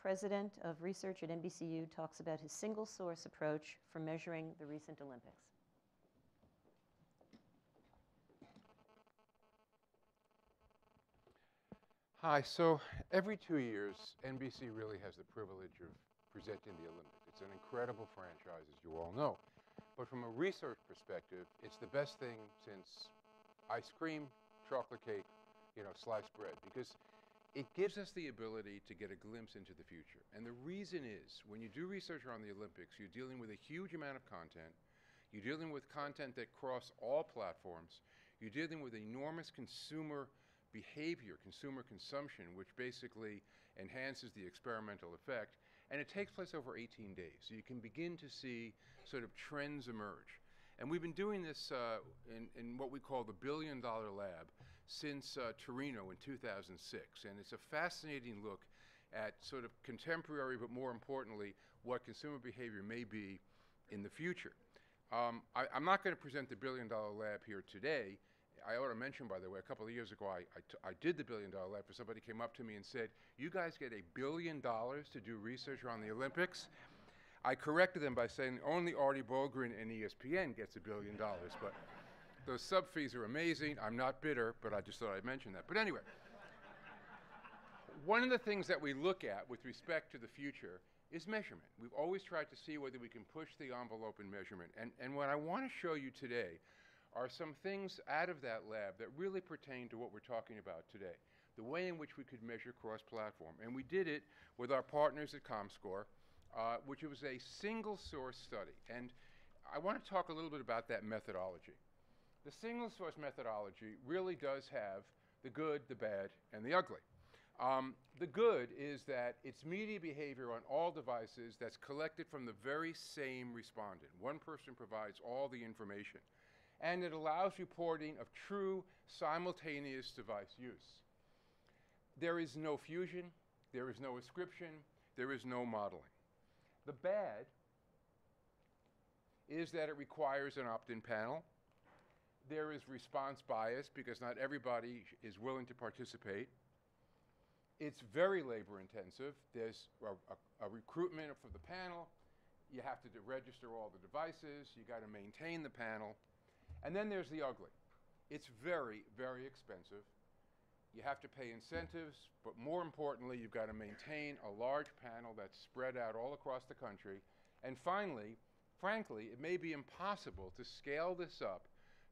president of research at NBCU, talks about his single source approach for measuring the recent Olympics. Hi, so every 2 years, NBC really has the privilege of presenting the Olympics. It's an incredible franchise, as you all know. But from a research perspective, it's the best thing since ice cream, chocolate cake, sliced bread, because it gives us the ability to get a glimpse into the future. And the reason is, when you do research around the Olympics, you're dealing with a huge amount of content. You're dealing with content that cross all platforms. You're dealing with enormous consumer behavior, consumer consumption, which basically enhances the experimental effect. And it takes place over 18 days. So you can begin to see sort of trends emerge. And we've been doing this in what we call the billion-dollar lab since Torino in 2006. And it's a fascinating look at sort of contemporary, but more importantly, what consumer behavior may be in the future. I'm not going to present the billion-dollar lab here today. I ought to mention, by the way, a couple of years ago, I did the billion-dollar lab, and somebody came up to me and said, "You guys get $1 billion to do research on the Olympics?" I corrected them by saying only Artie Bogren and ESPN gets $1 billion, but those sub fees are amazing. I'm not bitter, but I just thought I'd mention that. But anyway, one of the things that we look at with respect to the future is measurement. We've always tried to see whether we can push the envelope in measurement. And what I want to show you today are some things out of that lab that really pertain to what we're talking about today, the way in which we could measure cross-platform. And we did it with our partners at ComScore, which was a single source study. And I want to talk a little bit about that methodology. The single source methodology really does have the good, the bad, and the ugly. The good is that it's media behavior on all devices that's collected from the very same respondent. One person provides all the information. And it allows reporting of true simultaneous device use. There is no fusion, there is no ascription, there is no modeling. The bad is that it requires an opt-in panel. There is response bias because not everybody is willing to participate. It's very labor intensive. There's a recruitment for the panel. You have to register all the devices. You got to maintain the panel. And then there's the ugly. It's very, very expensive. You have to pay incentives, but more importantly, you've got to maintain a large panel that's spread out all across the country. And finally, frankly, it may be impossible to scale this up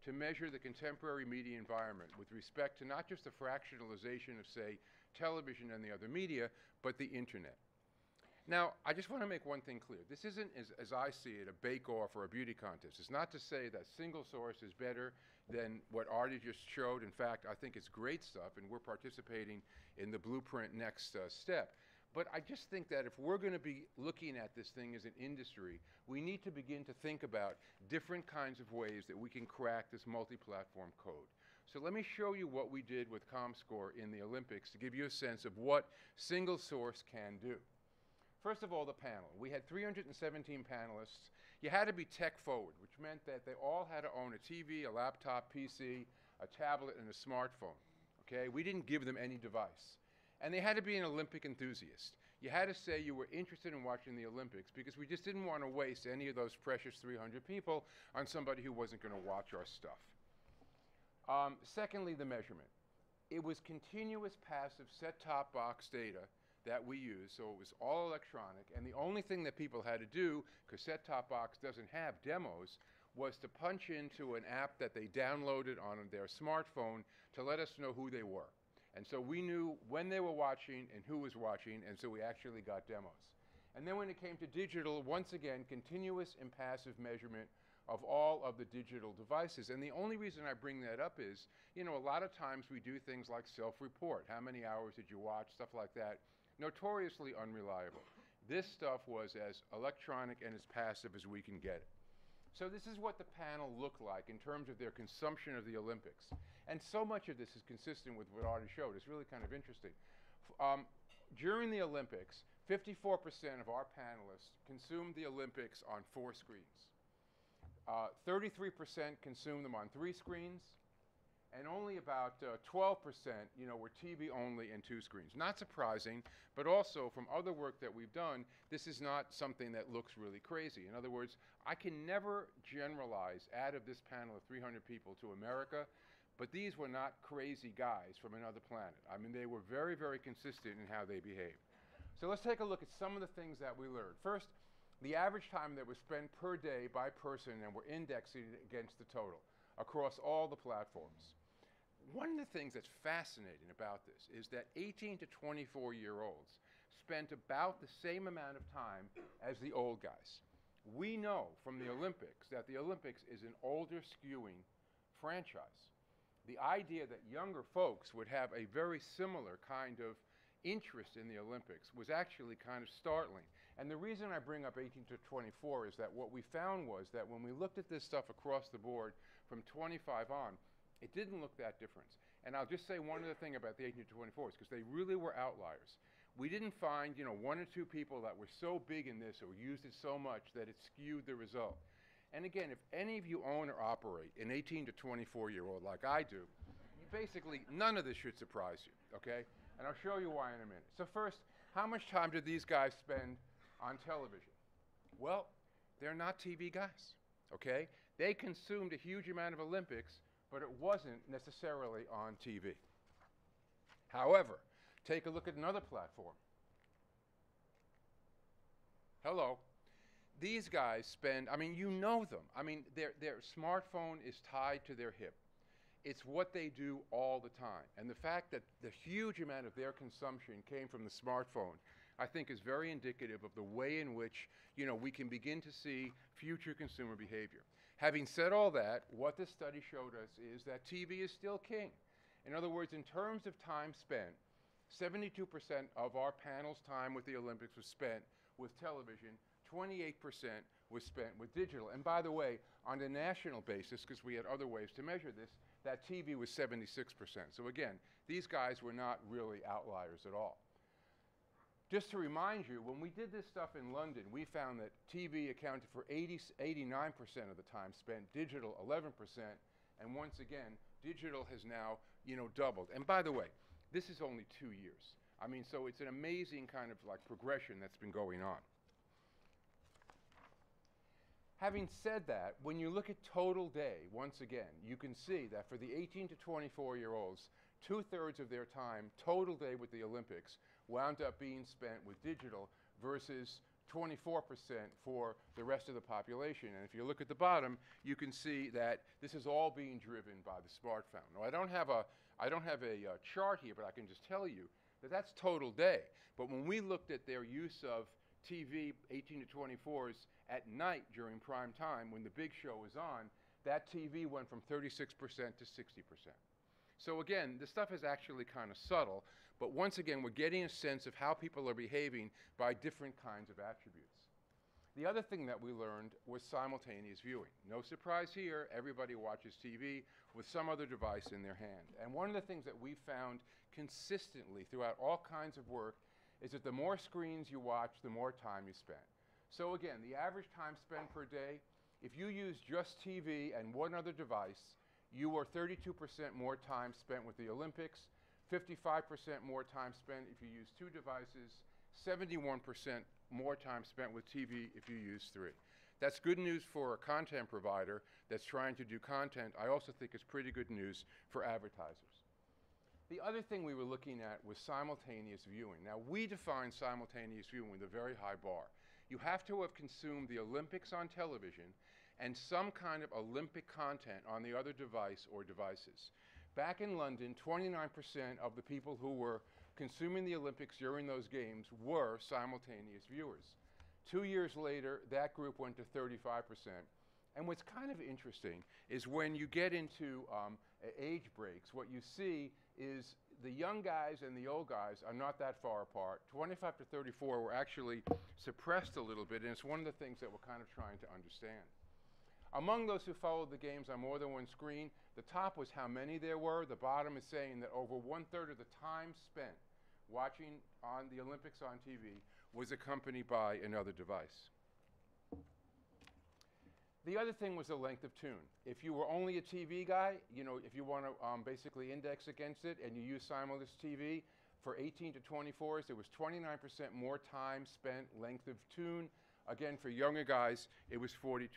to measure the contemporary media environment with respect to not just the fractionalization of, say, television and the other media, but the internet. Now, I just want to make one thing clear. This isn't, as I see it, a bake-off or a beauty contest. It's not to say that single source is better than what Artie just showed. In fact, I think it's great stuff, and we're participating in the blueprint next step. But I just think that if we're going to be looking at this thing as an industry, we need to begin to think about different kinds of ways that we can crack this multi-platform code. So let me show you what we did with ComScore in the Olympics to give you a sense of what single source can do. First of all, the panel. We had 317 panelists. You had to be tech forward, which meant that they all had to own a TV, a laptop, PC, a tablet, and a smartphone. Okay? We didn't give them any device. And they had to be an Olympic enthusiast. You had to say you were interested in watching the Olympics because we just didn't want to waste any of those precious 300 people on somebody who wasn't going to watch our stuff. Secondly, the measurement. It was continuous passive set-top box data that we used, so it was all electronic, and the only thing that people had to do, because set-top box doesn't have demos, was to punch into an app that they downloaded on their smartphone to let us know who they were. And so we knew when they were watching and who was watching, and so we actually got demos. And then when it came to digital, once again, continuous and passive measurement of all of the digital devices. And the only reason I bring that up is, a lot of times we do things like self-report. How many hours did you watch? Stuff like that. Notoriously unreliable. This stuff was as electronic and as passive as we can get it. So this is what the panel looked like in terms of their consumption of the Olympics. And so much of this is consistent with what Artie showed. It's really kind of interesting. During the Olympics, 54% of our panelists consumed the Olympics on 4 screens. 33% consumed them on 3 screens, and only about 12%, were TV only and 2 screens. Not surprising, but also from other work that we've done, this is not something that looks really crazy. In other words, I can never generalize out of this panel of 300 people to America, but these were not crazy guys from another planet. I mean, they were very, very consistent in how they behaved. So let's take a look at some of the things that we learned. First, the average time that was spent per day by person, and we're indexing it against the total across all the platforms. One of the things that's fascinating about this is that 18 to 24-year-olds spent about the same amount of time as the old guys. We know from the Olympics that the Olympics is an older skewing franchise. The idea that younger folks would have a very similar kind of interest in the Olympics was actually kind of startling. And the reason I bring up 18 to 24 is that what we found was that when we looked at this stuff across the board from 25 on, it didn't look that different. And I'll just say one other thing about the 18 to 24s, because they really were outliers. We didn't find, 1 or 2 people that were so big in this or used it so much that it skewed the result. And again, if any of you own or operate an 18 to 24-year-old like I do, basically none of this should surprise you, okay? And I'll show you why in a minute. So first, how much time did these guys spend on television? Well, they're not TV guys, okay? They consumed a huge amount of Olympics, but it wasn't necessarily on TV. However, take a look at another platform. Hello. These guys spend, you know them. Their smartphone is tied to their hip. It's what they do all the time. And the fact that the huge amount of their consumption came from the smartphone, I think is very indicative of the way in which, we can begin to see future consumer behavior. Having said all that, what this study showed us is that TV is still king. In other words, in terms of time spent, 72% of our panel's time with the Olympics was spent with television, 28% was spent with digital. And by the way, on a national basis, because we had other ways to measure this, that TV was 76%. So again, these guys were not really outliers at all. Just to remind you, when we did this stuff in London, we found that TV accounted for 89% of the time spent, digital 11%, and once again, digital has now, doubled. And by the way, this is only 2 years. So it's an amazing kind of progression that's been going on. Having said that, when you look at total day, once again, you can see that for the 18 to 24-year-olds, 2/3 of their time, total day with the Olympics, wound up being spent with digital versus 24% for the rest of the population. And if you look at the bottom, you can see that this is all being driven by the smartphone. Now, I don't have a chart here, but I can just tell you that that's total day. But when we looked at their use of TV, 18 to 24s, at night during prime time when the big show was on, that TV went from 36% to 60%. So again, this stuff is actually kind of subtle, but once again, we're getting a sense of how people are behaving by different kinds of attributes. The other thing that we learned was simultaneous viewing. No surprise here, everybody watches TV with some other device in their hand. And one of the things that we found consistently throughout all kinds of work is that the more screens you watch, the more time you spend. So again, the average time spent per day, if you use just TV and one other device, you were 32% more time spent with the Olympics, 55% more time spent if you use 2 devices, 71% more time spent with TV if you use 3. That's good news for a content provider that's trying to do content. I also think it's pretty good news for advertisers. The other thing we were looking at was simultaneous viewing. Now, we define simultaneous viewing with a very high bar. You have to have consumed the Olympics on television and some kind of Olympic content on the other device or devices. Back in London, 29% of the people who were consuming the Olympics during those games were simultaneous viewers. 2 years later, that group went to 35%. And what's kind of interesting is when you get into age breaks, what you see is the young guys and the old guys are not that far apart. 25 to 34 were actually suppressed a little bit, and it's one of the things that we're kind of trying to understand. Among those who followed the games on more than one screen, the top was how many there were. The bottom is saying that over 1/3 of the time spent watching on the Olympics on TV was accompanied by another device. The other thing was the length of tune. If you were only a TV guy, you know, if you want to basically index against it and you use Simultaneous TV, for 18 to 24s, there was 29% more time spent, length of tune. Again, for younger guys, it was 42%.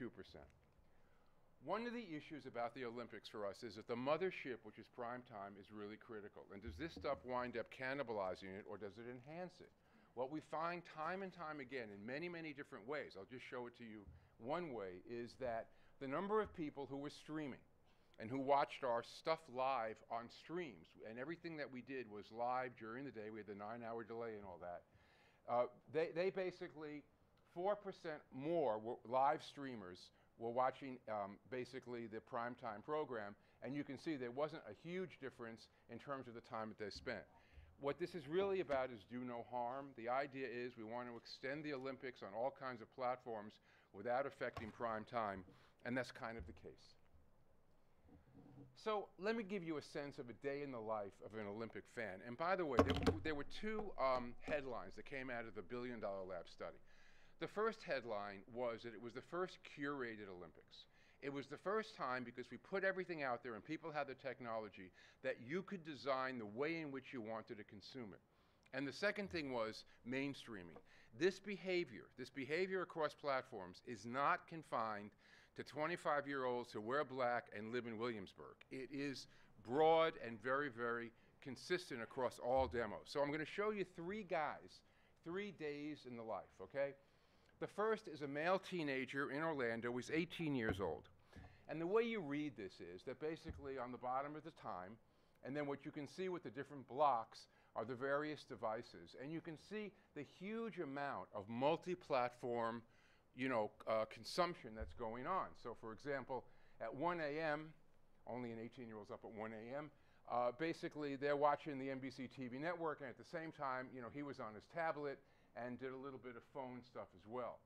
One of the issues about the Olympics for us is that the mothership, which is prime time, is really critical. And does this stuff wind up cannibalizing it, or does it enhance it? What we find time and time again in many, many different ways, I'll just show it to you one way, is that the number of people who were streaming and who watched our stuff live on streams, and everything that we did was live during the day. We had the 9-hour delay and all that. They basically, 4% more live streamers were watching basically the primetime program, and you can see there wasn't a huge difference in terms of the time that they spent. What this is really about is do no harm. The idea is we want to extend the Olympics on all kinds of platforms without affecting prime time, and that's kind of the case. So let me give you a sense of a day in the life of an Olympic fan. And by the way, there were two headlines that came out of the $1 Billion Lab study. The first headline was that it was the first curated Olympics. It was the first time, because we put everything out there and people had the technology, that you could design the way in which you wanted to consume it. And the second thing was mainstreaming. This behavior across platforms is not confined to 25-year-olds who wear black and live in Williamsburg. It is broad and very, very consistent across all demos. So I'm going to show you 3 guys, 3 days in the life, okay? The first is a male teenager in Orlando. He's 18 years old. And the way you read this is that basically on the bottom is the time, and then what you can see with the different blocks are the various devices. And you can see the huge amount of multi-platform, consumption that's going on. So for example, at 1 a.m., only an 18-year-old's up at 1 a.m., basically they're watching the NBC TV network, and at the same time, he was on his tablet and did a little bit of phone stuff as well.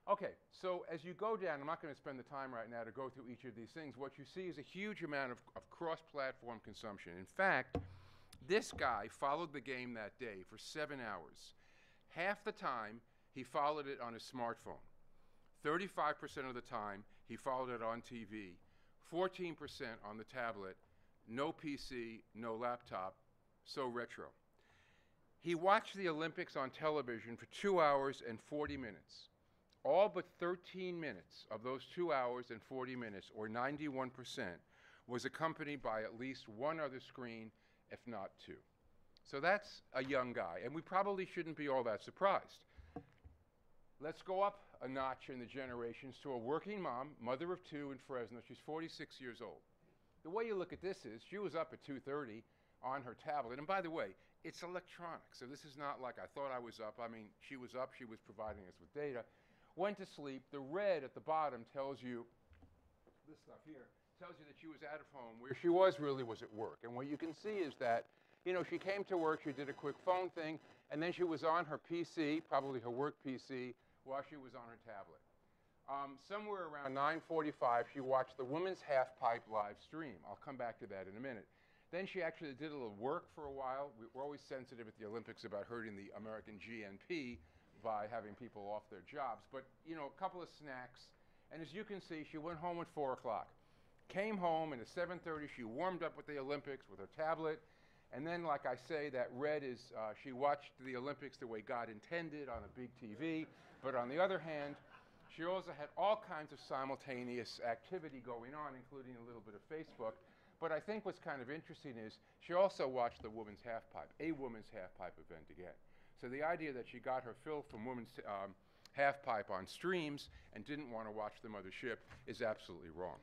Okay, so as you go down, I'm not going to spend the time right now to go through each of these things. What you see is a huge amount of cross-platform consumption. In fact, this guy followed the game that day for 7 hours. Half the time, he followed it on his smartphone. 35% of the time, he followed it on TV. 14% on the tablet. No PC, no laptop. So retro. He watched the Olympics on television for 2 hours and 40 minutes. All but 13 minutes of those 2 hours and 40 minutes, or 91%, was accompanied by at least one other screen, if not 2. So that's a young guy, and we probably shouldn't be all that surprised. Let's go up a notch in the generations to a working mom, mother of 2 in Fresno. She's 46 years old. The way you look at this is she was up at 2:30 on her tablet. And by the way, it's electronic, so this is not like I thought I was up. I mean, she was up, she was providing us with data. Went to sleep. The red at the bottom tells you, this stuff here, tells you that she was out of home. Where she was really was at work. And what you can see is that, she came to work, she did a quick phone thing, and then she was on her PC, probably her work PC, while she was on her tablet. Somewhere around 9:45, she watched the women's half-pipe live stream. I'll come back to that in a minute. Then she actually did a little work for a while. We're always sensitive at the Olympics about hurting the American GNP by having people off their jobs. But, a couple of snacks. And as you can see, she went home at 4 o'clock. Came home, and at 7:30, she warmed up with the Olympics with her tablet. And then, like I say, that red is she watched the Olympics the way God intended on a big TV. But on the other hand, she also had all kinds of simultaneous activity going on, including a little bit of Facebook. But I think what's kind of interesting is she also watched the women's half-pipe, a women's half-pipe event again. So the idea that she got her fill from women's half-pipe on streams and didn't want to watch the mothership is absolutely wrong.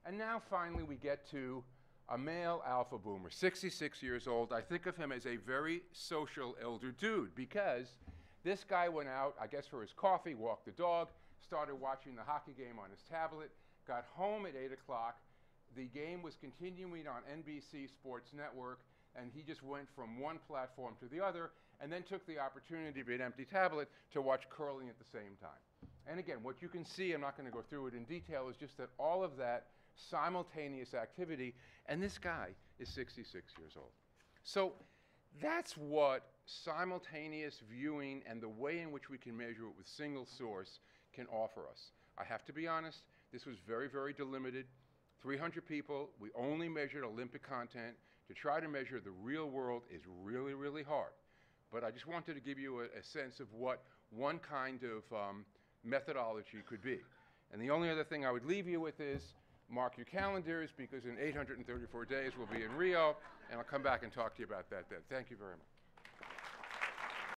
And now finally we get to a male alpha boomer, 66 years old. I think of him as a very social elder dude because this guy went out, I guess for his coffee, walked the dog, started watching the hockey game on his tablet, got home at 8 o'clock. The game was continuing on NBC Sports Network, and he just went from one platform to the other and then took the opportunity of an empty tablet to watch curling at the same time. And again, what you can see, I'm not going to go through it in detail, is just that all of that simultaneous activity, and this guy is 66 years old. So that's what simultaneous viewing and the way in which we can measure it with single source can offer us. I have to be honest, this was very, very delimited. 300 people, we only measured Olympic content. To try to measure the real world is really, really hard. But I just wanted to give you a sense of what one kind of methodology could be. And the only other thing I would leave you with is mark your calendars, because in 834 days we'll be in Rio, and I'll come back and talk to you about that then. Thank you very much.